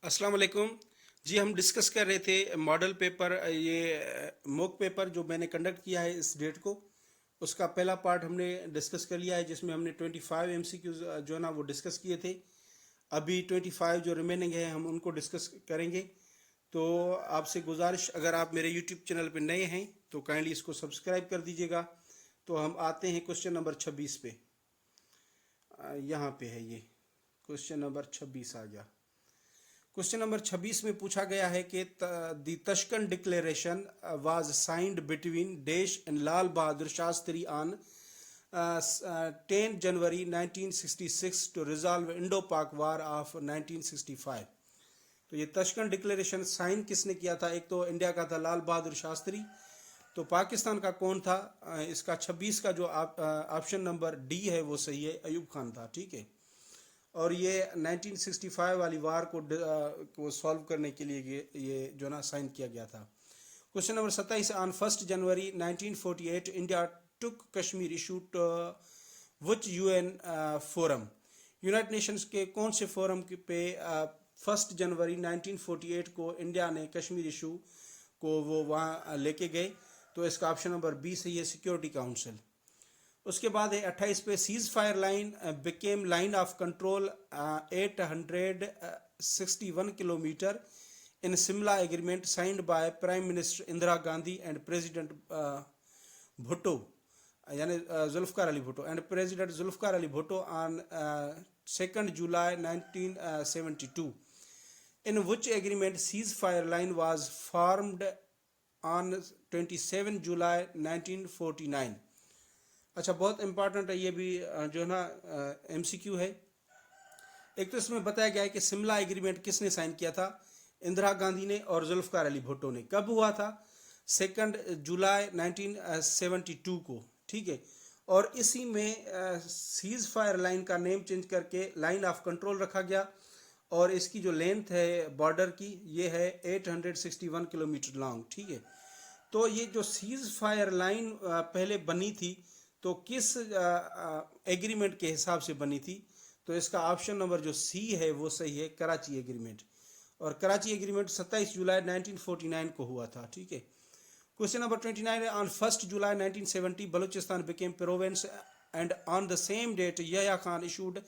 अस्सलाम वालेकुम जी। हम डिस्कस कर रहे थे मॉडल पेपर, ये मॉक पेपर जो मैंने कंडक्ट किया है इस डेट को, उसका पहला पार्ट हमने डिस्कस कर लिया है, जिसमें हमने 25 एमसीक्यूज जो है ना वो डिस्कस किए थे। अभी 25 जो रिमेनिंग है हम उनको डिस्कस करेंगे। तो आपसे गुजारिश, अगर आप मेरे यूट्यूब चैनल पे नए हैं तो काइंडली इसको सब्सक्राइब कर दीजिएगा। तो हम आते हैं क्वेश्चन नंबर 26 पे। यहाँ पे है ये क्वेश्चन नंबर 26 आ गया। क्वेश्चन नंबर 26 में पूछा गया है कि the Tashkent declaration was signed between देश and Lal Bahadur Shastri on 10 January 1966 to resolve Indo Pak war of 1965। तो ये तशकन डिक्लेरेशन साइन किसने किया था? एक तो इंडिया का था लाल बहादुर शास्त्री, तो पाकिस्तान का कौन था? इसका 26 का जो ऑप्शन नंबर डी है वो सही है, अयूब खान था। ठीक है, और ये 1965 वाली वार को सॉल्व करने के लिए ये जो ना साइन किया गया था। Question number 27, on 1 January 1948 India took Kashmir issue which UN forum. United Nations के कौन से फोरम पे 1 जनवरी 1948 को इंडिया ने कश्मीर इशू को वो वहाँ लेके गए? तो इसका ऑप्शन नंबर बी सही है, सिक्योरिटी काउंसिल। उसके बाद है 28 पे, ceasefire line became line of control 861 kilometre in Shimla agreement signed by prime minister Indira Gandhi and president Bhutto, यानी Zulfikar Ali Bhutto and president Zulfikar Ali Bhutto on 2 July 1972। in which agreement ceasefire line was formed on 27 July 1949। अच्छा, बहुत important है ये भी, जो है ना एमसीक्यू है। एक तो इसमें बताया गया है कि शिमला एग्रीमेंट किसने साइन किया था? इंदिरा गांधी ने और जुल्फकार अली भुट्टो ने। कब हुआ था? 2 जुलाई 1972 को। ठीक है, और इसी में सीज फायर लाइन का नेम चेंज करके लाइन ऑफ कंट्रोल रखा गया, और इसकी जो लेंथ है बॉर्डर की ये है 861 किलोमीटर लॉन्ग। ठीक है, तो ये जो सीज फायर लाइन पहले बनी थी तो किस एग्रीमेंट के हिसाब से बनी थी? तो इसका ऑप्शन नंबर जो सी है वो सही है, कराची एग्रीमेंट। और कराची एग्रीमेंट 27 जुलाई 1949 को हुआ था। ठीक है, क्वेश्चन नंबर 29, ऑन 1 जुलाई 1970 Balochistan became province and on the same date Yahya Khan issued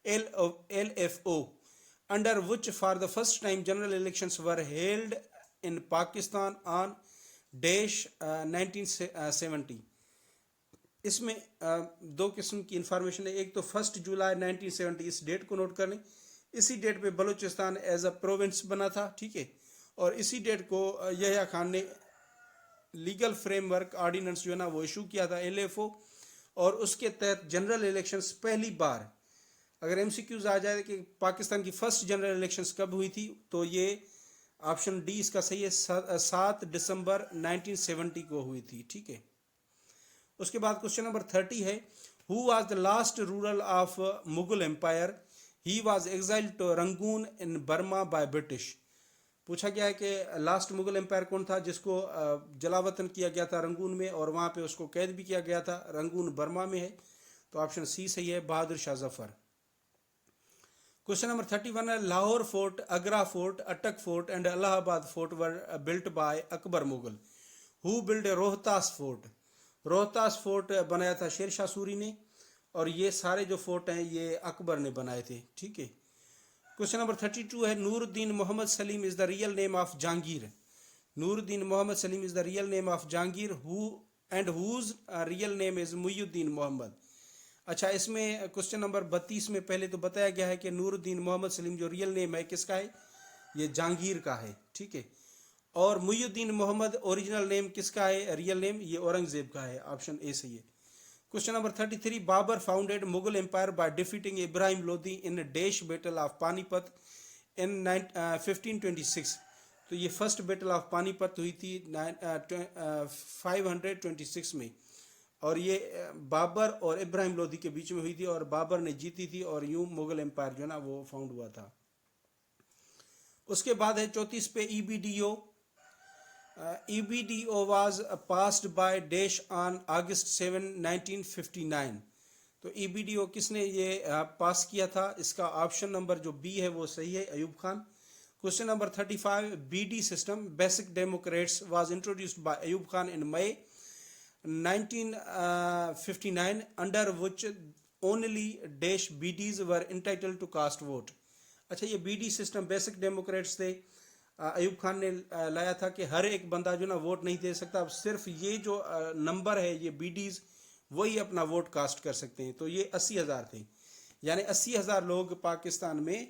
LFO under which for the first time general elections were held in Pakistan on dash 1970। इसमें दो किस्म की इंफॉर्मेशन है। एक तो 1 जुलाई 1970, इस डेट को नोट कर लें। इसी डेट पे बलूचिस्तान एज अ प्रोविंस बना था। ठीक है, और इसी डेट को यहया खान ने लीगल फ्रेमवर्क ऑर्डिनेंस जो है ना वो इशू किया था, LFO, और उसके तहत जनरल इलेक्शंस पहली बार, अगर एमसीक्यूज आ जाए कि पाकिस्तान की फर्स्ट जनरल इलेक्शंस कब हुई थी, तो ये ऑप्शन डी इसका सही है, 7 दिसंबर 1970 को हुई थी। ठीक है, उसके बाद क्वेश्चन नंबर 30 है, who was the last ruler of Mughal empire? He was exiled to Rangoon in Burma by British. पूछा गया है कि लास्ट मुगल एम्पायर कौन था जिसको जलावतन किया गया था रंगून में, और वहाँ पे उसको कैद भी किया गया था। रंगून बर्मा में है, तो ऑप्शन सी सही है, बहादुर शाह जफर। क्वेश्चन नंबर 31 है, लाहौर फोर्ट, आगरा फोर्ट, अटक fort and Allahabad fort were built by Akbar Mughal. Who build Rohtas fort? Rohtas fort बनाया था शेर शाह सूरी ने, और ये सारे जो फोर्ट हैं ये अकबर ने बनाए थे। ठीक है, क्वेश्चन नंबर 32 है, Nuruddin Mohammad Salim is the real name of Jahangir. Nuruddin Mohammad Salim is the real name of Jahangir, who and whose real name is Muinuddin Mohammad. अच्छा, इसमें क्वेश्चन नंबर 32 में पहले तो बताया गया है कि नूरुद्दीन मोहम्मद सलीम जो रियल नेम है किसका है? ये जहांगीर का है। ठीक है, और मुईयुद्दीन मोहम्मद ओरिजिनल नेम किसका है, रियल नेम? ये औरंगजेब का है। ऑप्शन ए सही है। Question number 33, Babur founded Mughal empire by defeating Ibrahim Lodi in the battle of Panipat in 1526। तो ये फर्स्ट बैटल ऑफ पानीपत हुई थी 526 में, और ये बाबर और इब्राहिम लोदी के बीच में हुई थी, और बाबर ने जीती थी, और यूं मुगल एम्पायर जो है ना वो फाउंड हुआ था। उसके बाद है 34 पे, EBDO। EBDO was passed by Dash on August 7, 1959। तो EBDO किसने ये पास किया था? इसका ऑप्शन नंबर जो बी है वो सही है, Ayub Khan. Question number 35, BD system, Basic Democrats, was introduced by Ayub Khan in May 1959, under which only dash BDs were entitled to cast vote. अच्छा, ये BD सिस्टम बेसिक डेमोक्रेट्स थे, अयूब खान ने लाया था कि हर एक बंदा जो ना वोट नहीं दे सकता, अब सिर्फ ये जो नंबर है ये BDs वही अपना वोट कास्ट कर सकते हैं। तो ये 80,000 थे, यानी 80,000 लोग पाकिस्तान में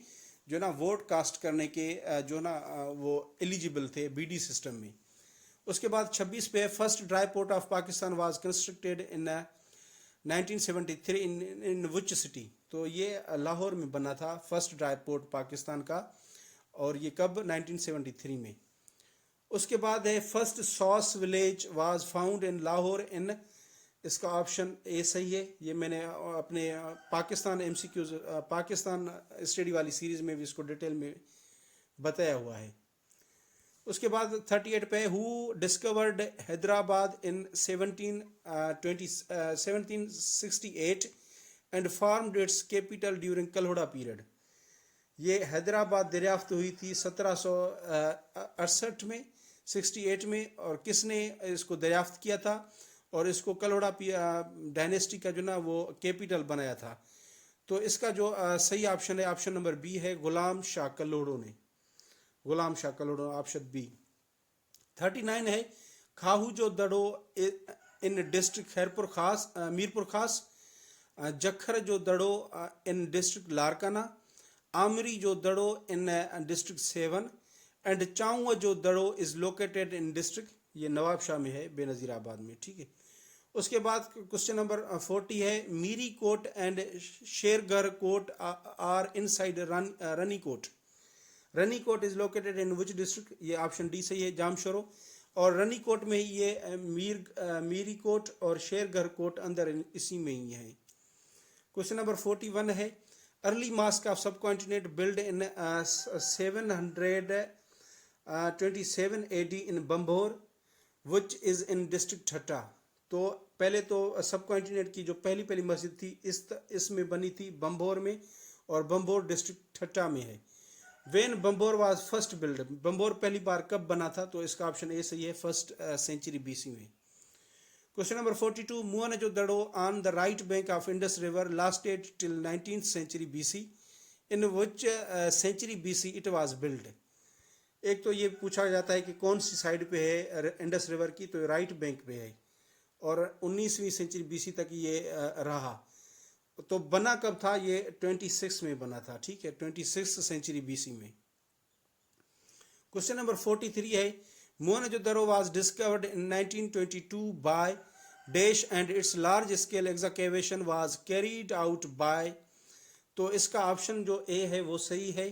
जो ना वोट कास्ट करने के जो ना वो एलिजिबल थे BD सिस्टम में। उसके बाद 26 पे first dry port of Pakistan was constructed in 1973 in which city. तो ये लाहौर में बना था फर्स्ट ड्राई पोर्ट पाकिस्तान का, और ये कब 1973 में। उसके बाद है first SOS village was found in Lahore in, इसका ऑप्शन ए सही है। ये मैंने अपने पाकिस्तान MCQs पाकिस्तान स्टडी वाली सीरीज में भी इसको डिटेल में बताया हुआ है। उसके बाद 38 पे who discovered Hyderabad in 1768 and formed its capital during Kalhora period. ये हैदराबाद दरियाफ्त हुई थी 1768 में 68 में, और किसने इसको दरियाफ्त किया था और इसको कल्होड़ा डायनेस्टी का जो ना वो कैपिटल बनाया था। तो इसका जो सही ऑप्शन है ऑप्शन नंबर बी है, गुलाम शाह कल्लोड़ो ने, गुलाम शाह कल्लोड़ो, ऑप्शन बी। 39 है खाहू जो दड़ो इन डिस्ट्रिक्ट खैरपुर खास मीरपुर खास, जखर जो दड़ो इन डिस्ट्रिक्ट लारकाना, आमरी जो दड़ो इन डिस्ट्रिक्ट सेवन, एंड चाऊँ जो Daro is located in district, ये नवाबशाह में है, बेनज़ीराबाद में, ठीक है। उसके बाद क्वेश्चन नंबर 40 है Miri Kot and Shergarh Kot are inside Rani Kot. Rani Kot is located in which district, ये ऑप्शन डी सही है, जामशोरो। और रनी कोट में ही ये मीरी कोट और शेरगर कोट अंदर इसी में ही है। क्वेश्चन नंबर 41 है early mosque of subcontinent build in 727 AD in Banbhore which is in district Thatta. तो पहले तो सब कॉन्टिनेंट की जो पहली मस्जिद थी इसमें बनी थी बम्बोर में, और बम्बोर डिस्ट्रिक्ट ठट्टा में है। When Banbhore was first build, Banbhore पहली बार कब बना था, तो इसका ऑप्शन ए सही है, फर्स्ट सेंचुरी BC में। Question number 42 Mohenjodaro on the right bank of Indus river lasted till 19th century BC, in which century BC it was build. एक तो ये पूछा जाता है कि कौन सी साइड पे है इंडस रिवर की, तो राइट बैंक पे है, और 19वीं सेंचुरी BC तक ये रहा। तो बना कब था, ये 26 में बना था, ठीक है, 26th century BC में। क्वेश्चन नंबर 43 है Mohenjodaro was discovered in 1922 by dash and it's large scale excavation was carried out by. तो इसका ऑप्शन जो ए है वो सही है,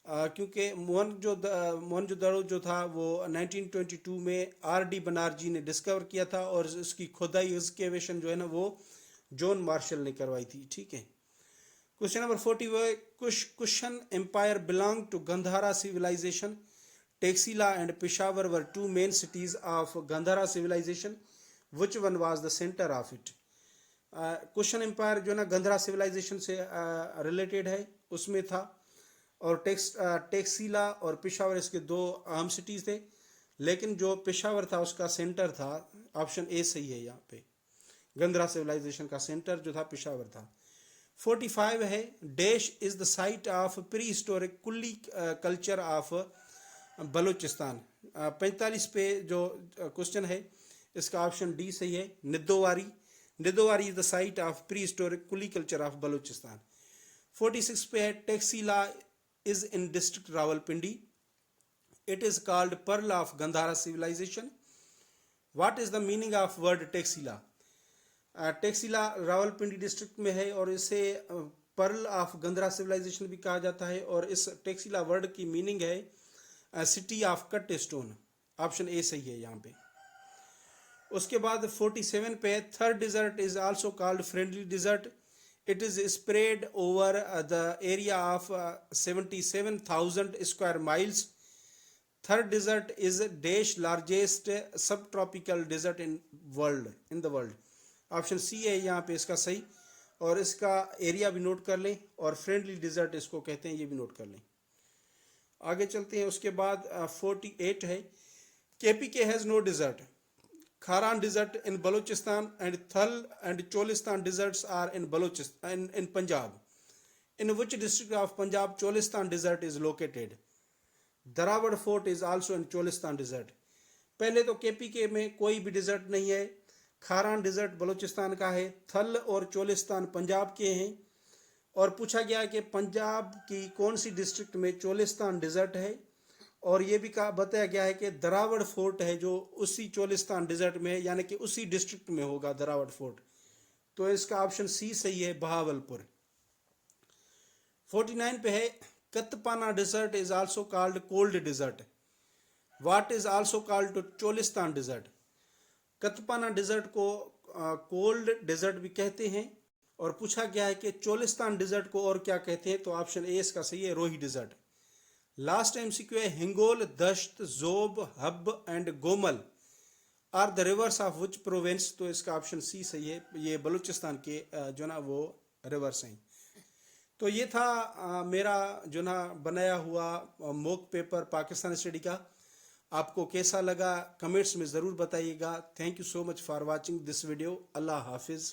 क्योंकि मोहनजोदड़ो जो था वो 1922 में RD बनर्जी ने डिस्कवर किया था, और उसकी खुदाई एक्सकेवेशन जो है ना वो जॉन मार्शल ने करवाई थी, ठीक है। Question number 41 Kushan empire belong to Gandhara civilization, Taxila and Peshawar were two main cities of Gandhara civilization, which one was the centre of it. Kushan empire जो ना गंधारा सिविलाइजेशन से रिलेटेड है उसमें था, और टेक्सिला और पेशावर इसके दो अहम सिटीज़ थे, लेकिन जो पेशावर था उसका सेंटर था, ऑप्शन ए सही है यहाँ पे, गंधारा सिविलाइजेशन का सेंटर जो था पेशावर था। 45 है dash is the site of prehistoric Kulli culture of Balochistan. 45 पे जो क्वेश्चन है इसका ऑप्शन डी सही है, Nindowari. Nindowari is the site of prehistoric Kulli culture of Balochistan. 46 पे है Taxila is in district Rawalpindi. It is called Pearl of Gandhara civilization. What is the meaning of word Texila? Taxila Rawalpindi district में है, और इसे पर्ल ऑफ गंधारा सिविलाइजेशन भी कहा जाता है, और इस टेक्सिला वर्ड की मीनिंग है city of cut stone, option A सही है यहाँ पे। उसके बाद 47 पे third desert is also called friendly desert. It is spread over the area of 77,000 square miles. Third desert is dash largest subtropical desert in the world. Option C है यहाँ पे इसका सही, और इसका एरिया भी नोट कर लें, और फ्रेंडली डिजर्ट इसको कहते हैं, ये भी नोट कर लें। आगे चलते हैं। उसके बाद 48 है, KPK has no desert. Kharan desert in Balochistan and Thal and Cholistan deserts are in Balochistan in Punjab. In which district of Punjab Cholistan desert is located? Dharawad fort is also in Cholistan desert. पहले तो केपीके में कोई भी डिजर्ट नहीं है। खारान डिजर्ट बलूचिस्तान का है, थल और चोलिस्तान पंजाब के हैं। और पूछा गया कि पंजाब की कौन सी डिस्ट्रिक्ट में चोलिस्तान डिजर्ट है, और ये भी कहा बताया गया है कि दरावड़ फोर्ट है जो उसी चोलिस्तान डिजर्ट में है, यानी कि उसी डिस्ट्रिक्ट में होगा दरावड़ फोर्ट। तो इसका ऑप्शन सी सही है, बहावलपुर। 49 पे है, Katpana desert is also called cold desert. What is also called to Cholistan desert. Katpana desert को कोल्ड डिजर्ट भी कहते हैं। और पूछा गया है कि चोलिस्तान डिजर्ट को और क्या कहते हैं, तो ऑप्शन ए इसका सही है, रोही डिजर्ट। लास्ट एमसीक्यू है, Hingol, Dasht, Zhob, Hub and Gomal are the rivers of which province. तो इसका ऑप्शन सी सही है, ये बलूचिस्तान के जो ना वो रिवर्स हैं। तो ये था मेरा जो ना बनाया हुआ मॉक पेपर पाकिस्तान स्टडी का। आपको कैसा लगा कमेंट्स में ज़रूर बताइएगा। Thank you so much for watching this video. अल्लाह हाफिज़।